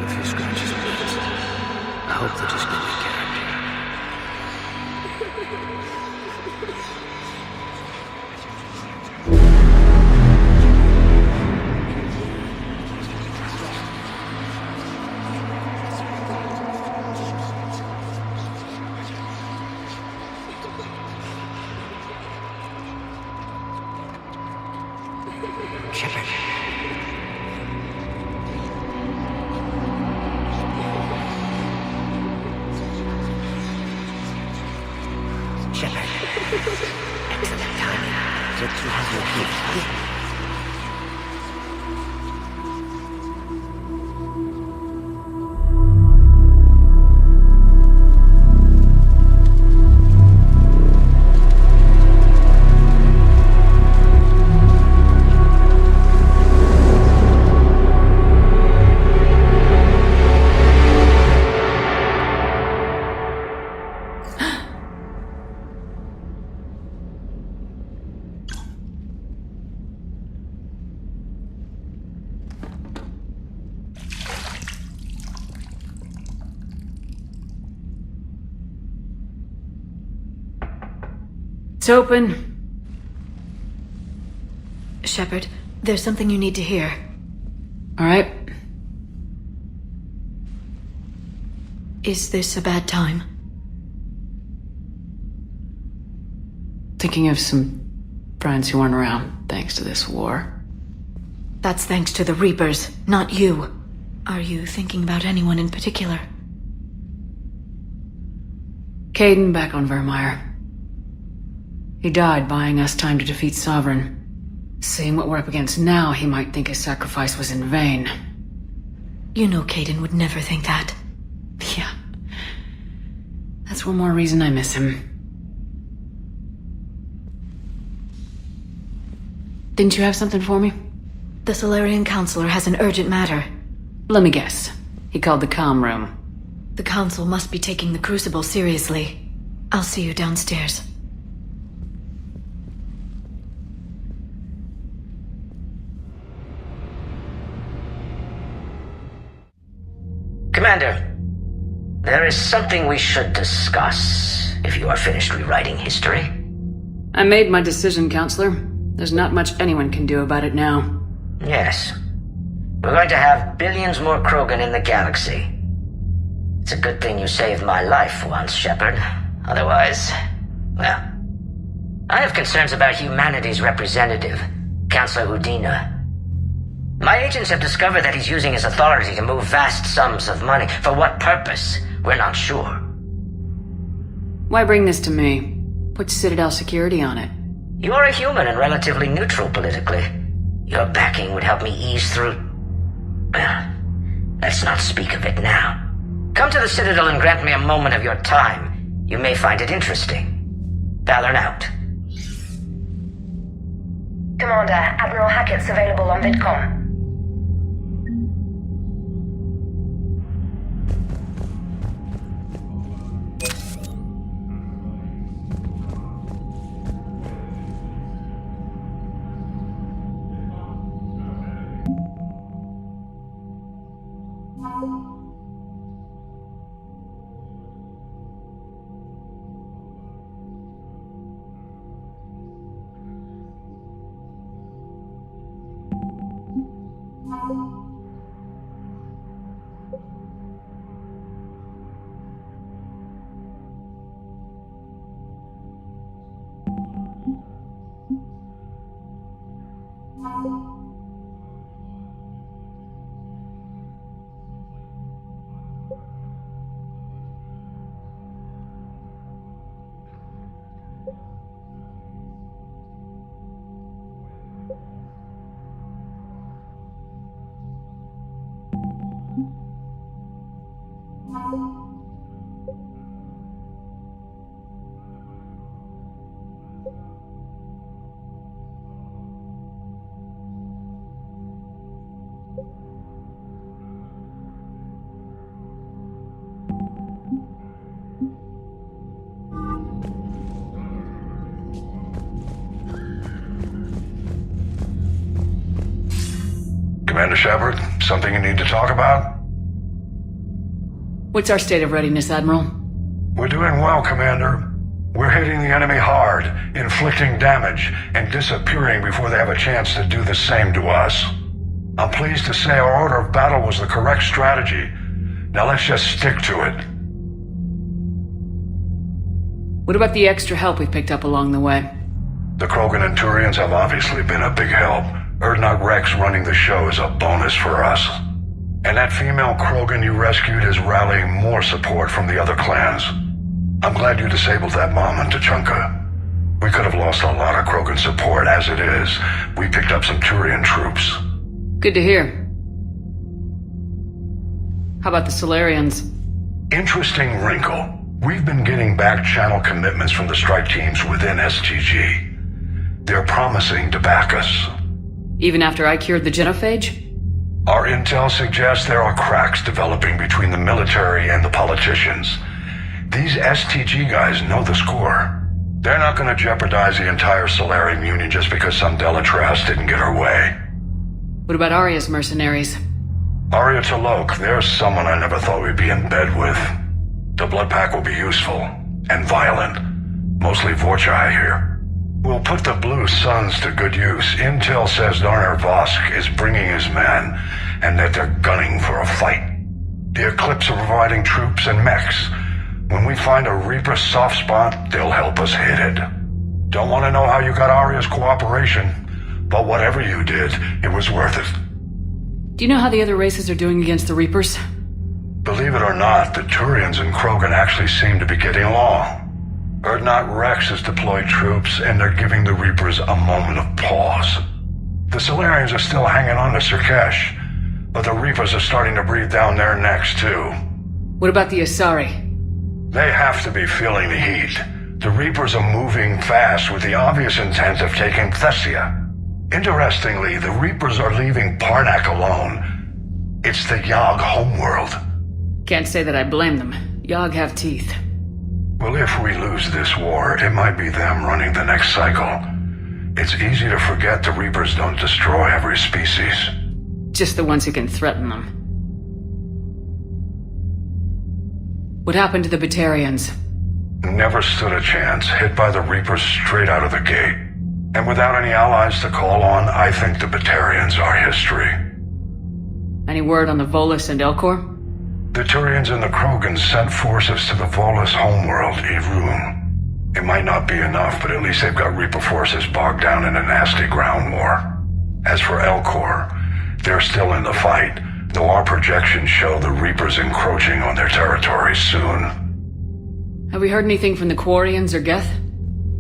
have a few scratches and bruises. I hope they'll just give me character. Shepard. Shepard. Excellent timing. Look through how you're here. It's open. Shepard, there's something you need to hear. All right. Is this a bad time? Thinking of some friends who aren't around thanks to this war. That's thanks to the Reapers, not you. Are you thinking about anyone in particular? Caden back on Vermeer. He died buying us time to defeat Sovereign. Seeing what we're up against now, he might think his sacrifice was in vain. You know Caden would never think that. Yeah. That's one more reason I miss him. Didn't you have something for me? The Salarian Counselor has an urgent matter. Let me guess. He called the comm room. The Council must be taking the Crucible seriously. I'll see you downstairs. Commander, there is something we should discuss, if you are finished rewriting history. I made my decision, Counselor. There's not much anyone can do about it now. Yes. We're going to have billions more Krogan in the galaxy. It's a good thing you saved my life once, Shepard. Otherwise, well... I have concerns about humanity's representative, Councillor Udina. My agents have discovered that he's using his authority to move vast sums of money. For what purpose? We're not sure. Why bring this to me? Put Citadel security on it. You're a human and relatively neutral politically. Your backing would help me ease through... Well, let's not speak of it now. Come to the Citadel and grant me a moment of your time. You may find it interesting. Valorn out. Commander, Admiral Hackett's available on VidCom. Commander Shepard, something you need to talk about? What's our state of readiness, Admiral? We're doing well, Commander. We're hitting the enemy hard, inflicting damage, and disappearing before they have a chance to do the same to us. I'm pleased to say our order of battle was the correct strategy. Now let's just stick to it. What about the extra help we picked up along the way? The Krogan and Turians have obviously been a big help. Urdnot Rex running the show is a bonus for us. And that female Krogan you rescued is rallying more support from the other clans. I'm glad you disabled that bomb on Tachanka. We could have lost a lot of Krogan support. As it is, we picked up some Turian troops. Good to hear. How about the Salarians? Interesting wrinkle. We've been getting back-channel commitments from the strike teams within STG. They're promising to back us. Even after I cured the genophage? Our intel suggests there are cracks developing between the military and the politicians. These STG guys know the score. They're not going to jeopardize the entire Solarian Union just because some Delatras didn't get her way. What about Arya's mercenaries? Arya T'Loak, there's someone I never thought we'd be in bed with. The Blood Pack will be useful and violent. Mostly Vorcha, I hear. We'll put the Blue Suns to good use. Intel says Darner Vosk is bringing his men, and that they're gunning for a fight. The Eclipse are providing troops and mechs. When we find a Reaper soft spot, they'll help us hit it. Don't want to know how you got Arya's cooperation, but whatever you did, it was worth it. Do you know how the other races are doing against the Reapers? Believe it or not, the Turians and Krogan actually seem to be getting along. Urdnot Rex has deployed troops, and they're giving the Reapers a moment of pause. The Solarians are still hanging on to Sirkesh, but the Reapers are starting to breathe down their necks too. What about the Asari? They have to be feeling the heat. The Reapers are moving fast with the obvious intent of taking Thessia. Interestingly, the Reapers are leaving Parnak alone. It's the Yogg homeworld. Can't say that I blame them. Yogg have teeth. Well, if we lose this war, it might be them running the next cycle. It's easy to forget the Reapers don't destroy every species. Just the ones who can threaten them. What happened to the Batarians? Never stood a chance, hit by the Reapers straight out of the gate. And without any allies to call on, I think the Batarians are history. Any word on the Volus and Elcor? The Turians and the Krogan sent forces to the Volus homeworld, Irun. It might not be enough, but at least they've got Reaper forces bogged down in a nasty ground war. As for Elcor, they're still in the fight, though our projections show the Reapers encroaching on their territory soon. Have we heard anything from the Quarians or Geth?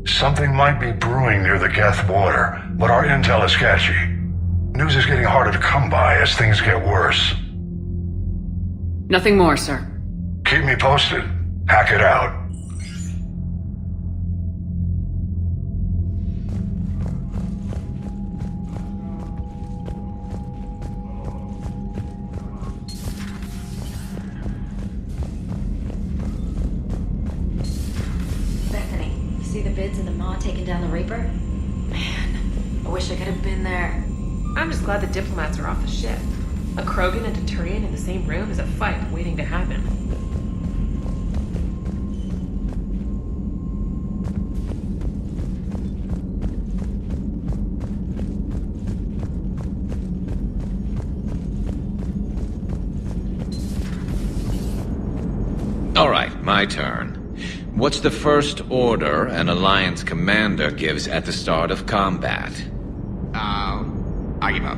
Something might be brewing near the Geth border, but our intel is sketchy. News is getting harder to come by as things get worse. Nothing more, sir. Keep me posted. Hack it out. Bethany, you see the vids of the Maw taking down the Reaper? Man, I wish I could have been there. I'm just glad the diplomats are off the ship. A Krogan and a Turian in the same room is a fight waiting to happen. All right, my turn. What's the first order an Alliance commander gives at the start of combat? I give up.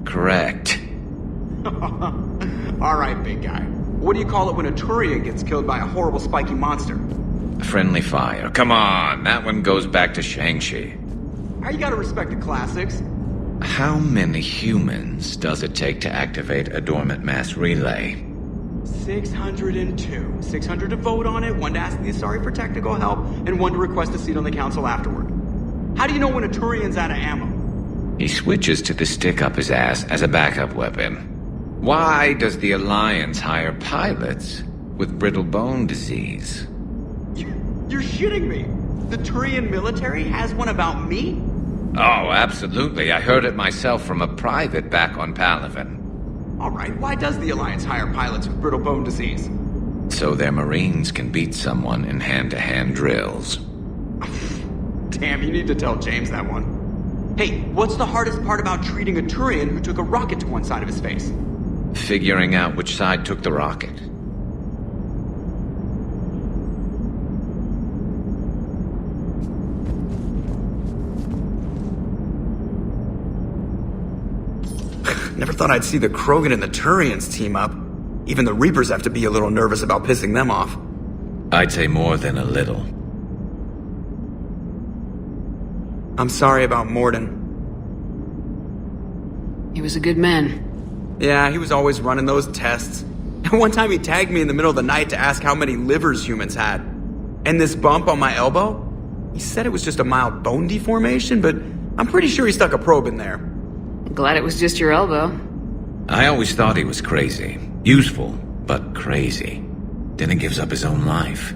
Correct. Alright, big guy. What do you call it when a Turian gets killed by a horrible spiky monster? Friendly fire. Come on, that one goes back to Shang-Chi. How you gotta respect the classics? How many humans does it take to activate a dormant mass relay? 602. 600 to vote on it, 1 to ask the Asari for technical help, and 1 to request a seat on the council afterward. How do you know when a Turian's out of ammo? He switches to the stick up his ass as a backup weapon. Why does the Alliance hire pilots with brittle bone disease? You're shitting me! The Turian military has one about me? Oh, absolutely. I heard it myself from a private back on Palaven. Alright, why does the Alliance hire pilots with brittle bone disease? So their Marines can beat someone in hand-to-hand drills. Damn, you need to tell James that one. Hey, what's the hardest part about treating a Turian who took a rocket to one side of his face? Figuring out which side took the rocket. Never thought I'd see the Krogan and the Turians team up. Even the Reapers have to be a little nervous about pissing them off. I'd say more than a little. I'm sorry about Morden. He was a good man. Yeah, he was always running those tests. And one time he tagged me in the middle of the night to ask how many livers humans had. And this bump on my elbow? He said it was just a mild bone deformation, but I'm pretty sure he stuck a probe in there. Glad it was just your elbow. I always thought he was crazy. Useful, but crazy. Then he gives up his own life.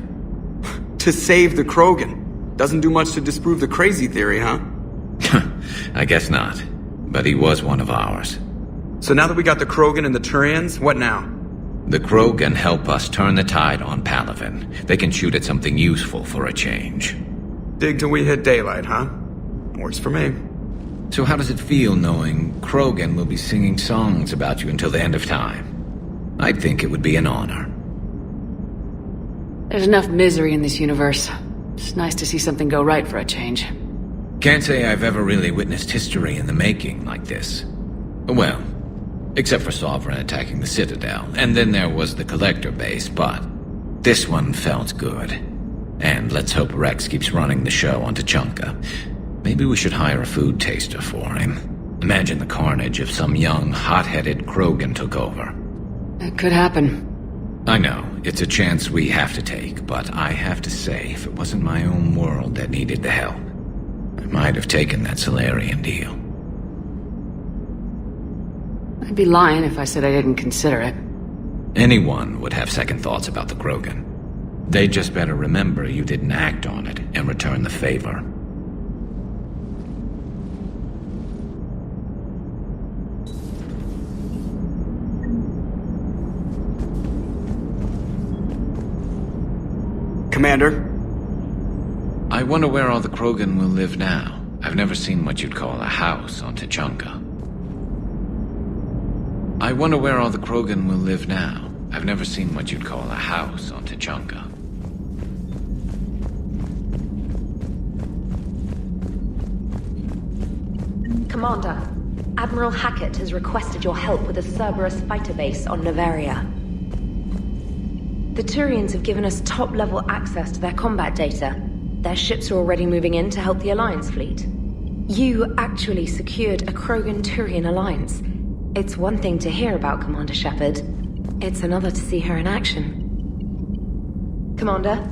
To save the Krogan. Doesn't do much to disprove the crazy theory, huh? I guess not. But he was one of ours. So now that we got the Krogan and the Turians, what now? The Krogan help us turn the tide on Palaven. They can shoot at something useful for a change. Dig till we hit daylight, huh? Works for me. So how does it feel knowing Krogan will be singing songs about you until the end of time? I'd think it would be an honor. There's enough misery in this universe. It's nice to see something go right for a change. Can't say I've ever really witnessed history in the making like this. Well, except for Sovereign attacking the Citadel, and then there was the Collector base, but this one felt good. And let's hope Rex keeps running the show on Tuchanka. Maybe we should hire a food taster for him. Imagine the carnage if some young, hot-headed Krogan took over. It could happen. I know, it's a chance we have to take, but I have to say, if it wasn't my own world that needed the help, I might have taken that Salarian deal. I'd be lying if I said I didn't consider it. Anyone would have second thoughts about the Krogan. They just better remember you didn't act on it and return the favor. Commander? I wonder where all the Krogan will live now. I've never seen what you'd call a house on Tuchanka. I wonder where all the Krogan will live now. I've never seen what you'd call a house on Tuchanka. Commander, Admiral Hackett has requested your help with a Cerberus fighter base on Novaria. The Turians have given us top-level access to their combat data. Their ships are already moving in to help the Alliance fleet. You actually secured a Krogan-Turian alliance. It's one thing to hear about Commander Shepard. It's another to see her in action. Commander?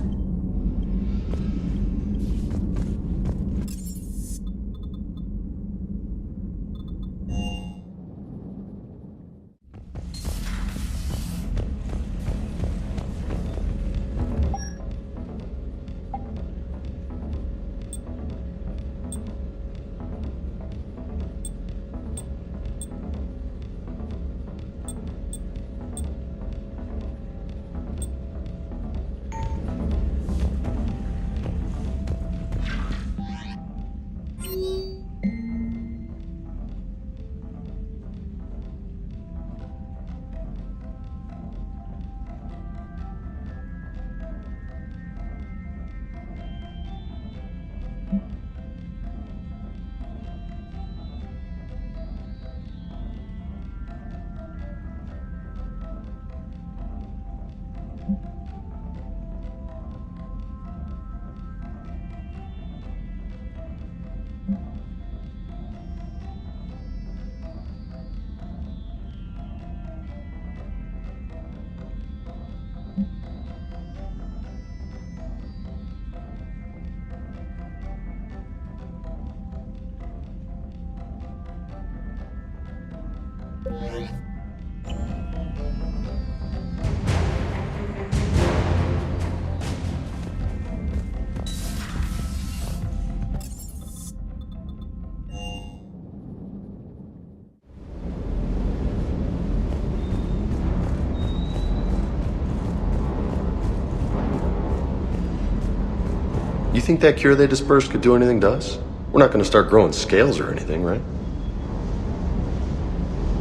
think that cure they dispersed could do anything to us? We're not going to start growing scales or anything, right?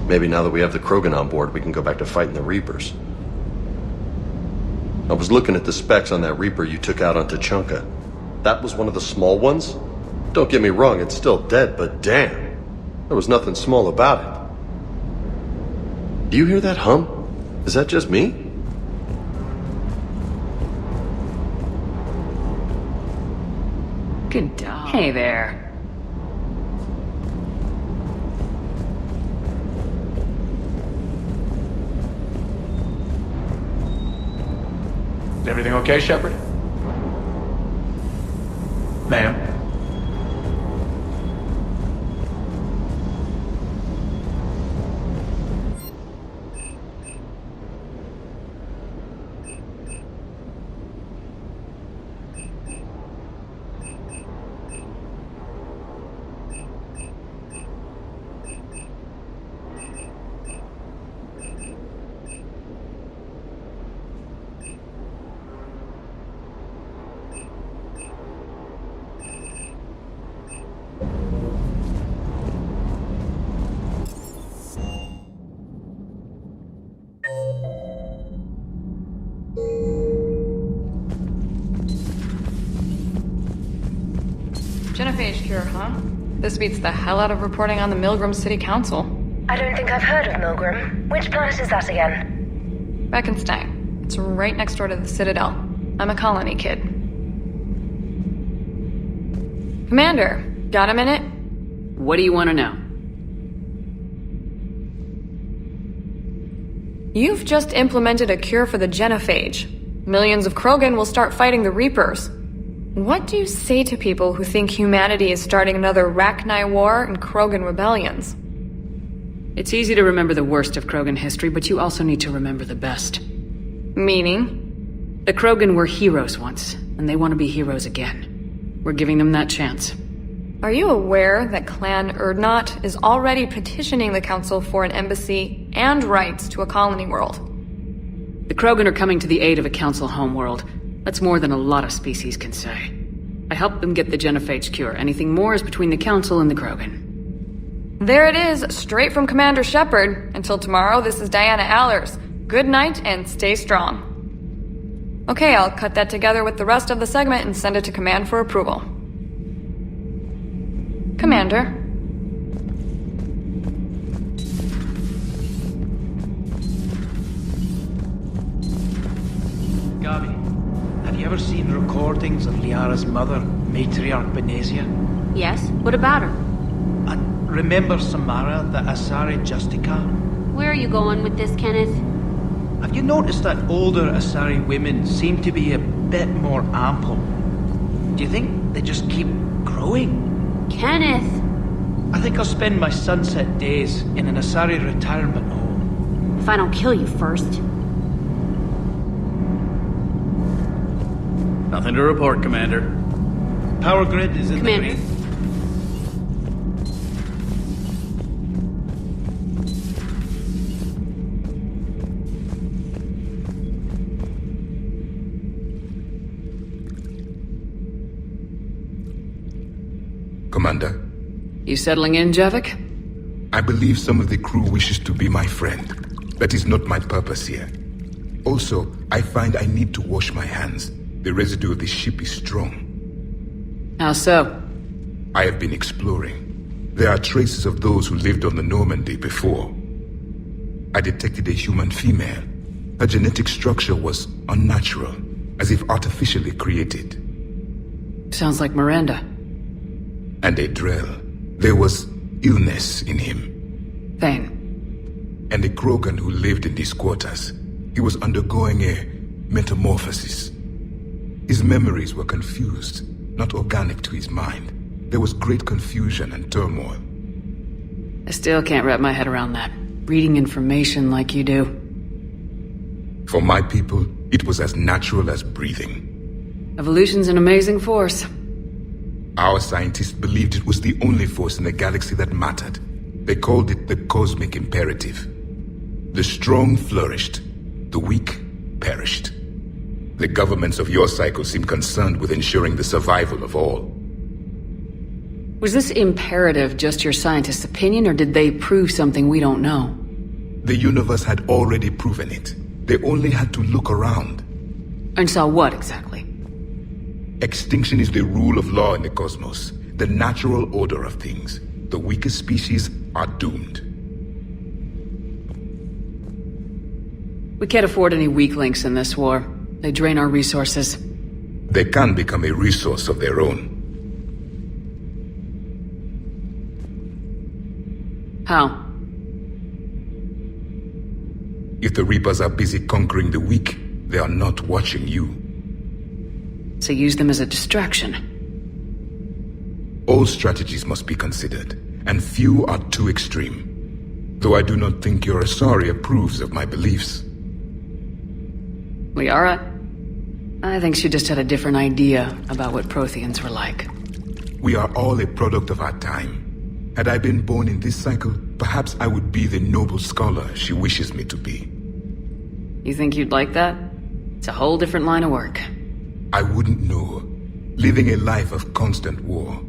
Maybe now that we have the Krogan on board, we can go back to fighting the Reapers. I was looking at the specs on that Reaper you took out on Tuchanka. That was one of the small ones? Don't get me wrong, it's still dead, but damn. There was nothing small about it. Do you hear that hum? Is that just me? Good dog. Hey there. Is everything okay, Shepard? Ma'am? Genophage cure, huh? This beats the hell out of reporting on the Milgram City Council. I don't think I've heard of Milgram. Which planet is that again? Beckenstein. It's right next door to the Citadel. I'm a colony kid. Commander, got a minute? What do you want to know? You've just implemented a cure for the genophage. Millions of Krogan will start fighting the Reapers. What do you say to people who think humanity is starting another Rachni War and Krogan rebellions? It's easy to remember the worst of Krogan history, but you also need to remember the best. Meaning? The Krogan were heroes once, and they want to be heroes again. We're giving them that chance. Are you aware that Clan Urdnot is already petitioning the Council for an embassy and rights to a colony world? The Krogan are coming to the aid of a Council homeworld. That's more than a lot of species can say. I helped them get the genophage cure. Anything more is between the Council and the Krogan. There it is, straight from Commander Shepard. Until tomorrow, this is Diana Allers. Good night and stay strong. Okay, I'll cut that together with the rest of the segment and send it to Command for approval. Commander. Gabi, have you ever seen recordings of Liara's mother, Matriarch Benezia? Yes? What about her? And remember Samara, the Asari Justica? Where are you going with this, Kenneth? Have you noticed that older Asari women seem to be a bit more ample? Do you think they just keep growing? Kenneth! I think I'll spend my sunset days in an Asari retirement home. If I don't kill you first. Nothing to report, Commander. Power grid is in the green. Commander? You settling in, Javik? I believe some of the crew wishes to be my friend. That is not my purpose here. Also, I find I need to wash my hands. The residue of the ship is strong. How so? I have been exploring. There are traces of those who lived on the Normandy before. I detected a human female. Her genetic structure was unnatural, as if artificially created. Sounds like Miranda. And a Drell. There was illness in him. Thane. And a Krogan who lived in these quarters. He was undergoing a metamorphosis. His memories were confused, not organic to his mind. There was great confusion and turmoil. I still can't wrap my head around that. Reading information like you do. For my people, it was as natural as breathing. Evolution's an amazing force. Our scientists believed it was the only force in the galaxy that mattered. They called it the cosmic imperative. The strong flourished, the weak perished. The governments of your cycle seem concerned with ensuring the survival of all. Was this imperative just your scientist's opinion, or did they prove something we don't know? The universe had already proven it. They only had to look around. And saw what, exactly? Extinction is the rule of law in the cosmos, the natural order of things. The weakest species are doomed. We can't afford any weak links in this war. They drain our resources. They can become a resource of their own. How? If the Reapers are busy conquering the weak, they are not watching you. So use them as a distraction. All strategies must be considered, and few are too extreme. Though I do not think your Asari approves of my beliefs. Liara? I think she just had a different idea about what Protheans were like. We are all a product of our time. Had I been born in this cycle, perhaps I would be the noble scholar she wishes me to be. You think you'd like that? It's a whole different line of work. I wouldn't know. Living a life of constant war.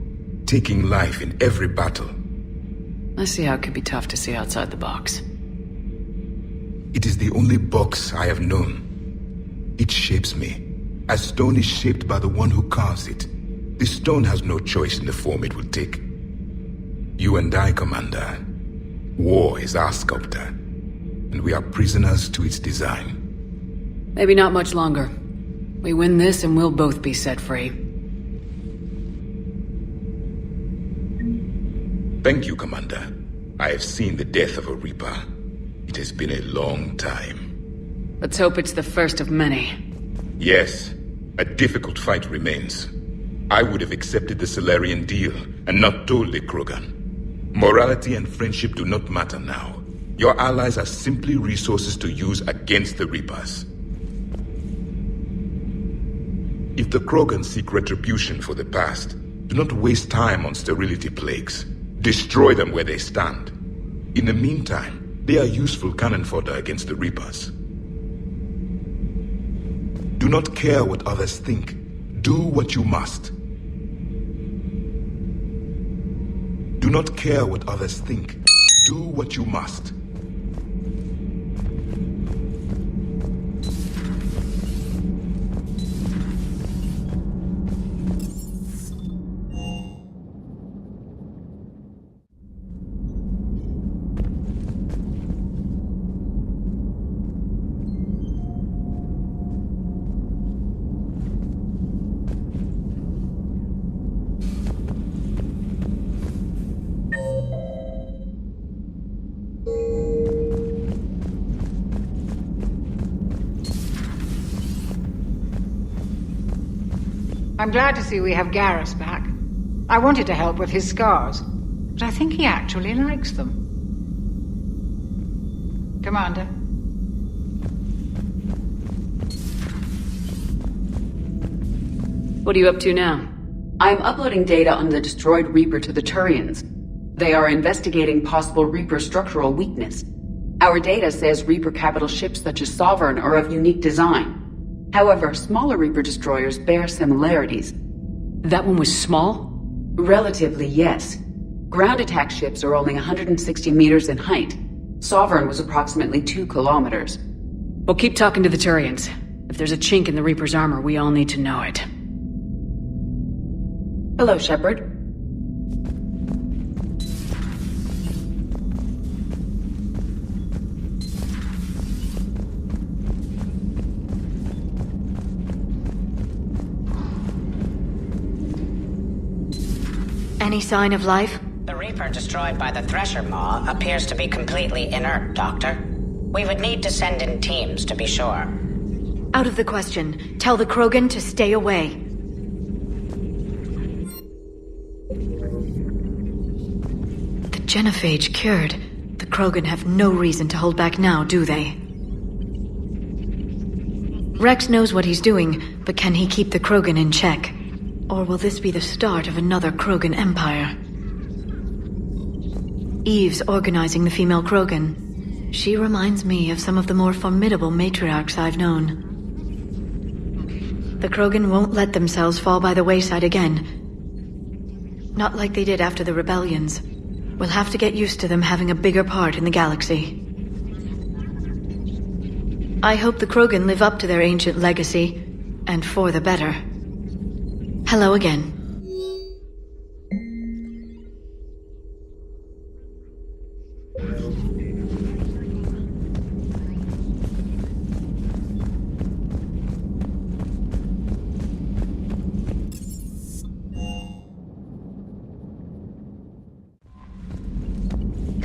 Taking life in every battle. I see how it could be tough to see outside the box. It is the only box I have known. It shapes me, as stone is shaped by the one who carves it. The stone has no choice in the form it will take. You and I, Commander. War is our sculptor, and we are prisoners to its design. Maybe not much longer. We win this and we'll both be set free. Thank you, Commander. I have seen the death of a Reaper. It has been a long time. Let's hope it's the first of many. Yes, a difficult fight remains. I would have accepted the Salarian deal and not told the Krogan. Morality and friendship do not matter now. Your allies are simply resources to use against the Reapers. If the Krogan seek retribution for the past, do not waste time on sterility plagues. Destroy them where they stand. In the meantime, they are useful cannon fodder against the Reapers. Do not care what others think. Do what you must. Do not care what others think. Do what you must. I'm glad to see we have Garrus back. I wanted to help with his scars, but I think he actually likes them. Commander? What are you up to now? I'm uploading data on the destroyed Reaper to the Turians. They are investigating possible Reaper structural weakness. Our data says Reaper capital ships such as Sovereign are of unique design. However, smaller Reaper destroyers bear similarities. That one was small? Relatively, yes. Ground attack ships are only 160 meters in height. Sovereign was approximately 2 kilometers. We'll keep talking to the Turians. If there's a chink in the Reaper's armor, we all need to know it. Hello, Shepard. Any sign of life? The Reaper destroyed by the Thresher Maw appears to be completely inert, Doctor. We would need to send in teams to be sure. Out of the question. Tell the Krogan to stay away. The genophage cured. The Krogan have no reason to hold back now, do they? Rex knows what he's doing, but can he keep the Krogan in check? Or will this be the start of another Krogan empire? Eve's organizing the female Krogan. She reminds me of some of the more formidable matriarchs I've known. The Krogan won't let themselves fall by the wayside again. Not like they did after the rebellions. We'll have to get used to them having a bigger part in the galaxy. I hope the Krogan live up to their ancient legacy, and for the better. Hello again.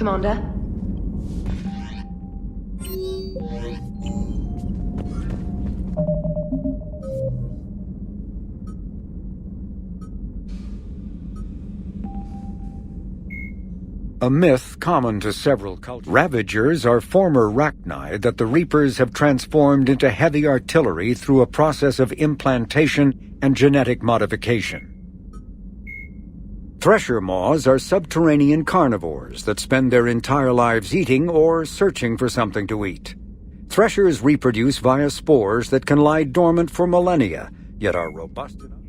Commander? A myth common to several cultures. Ravagers are former Rachni that the Reapers have transformed into heavy artillery through a process of implantation and genetic modification. Thresher maws are subterranean carnivores that spend their entire lives eating or searching for something to eat. Threshers reproduce via spores that can lie dormant for millennia, yet are robust enough.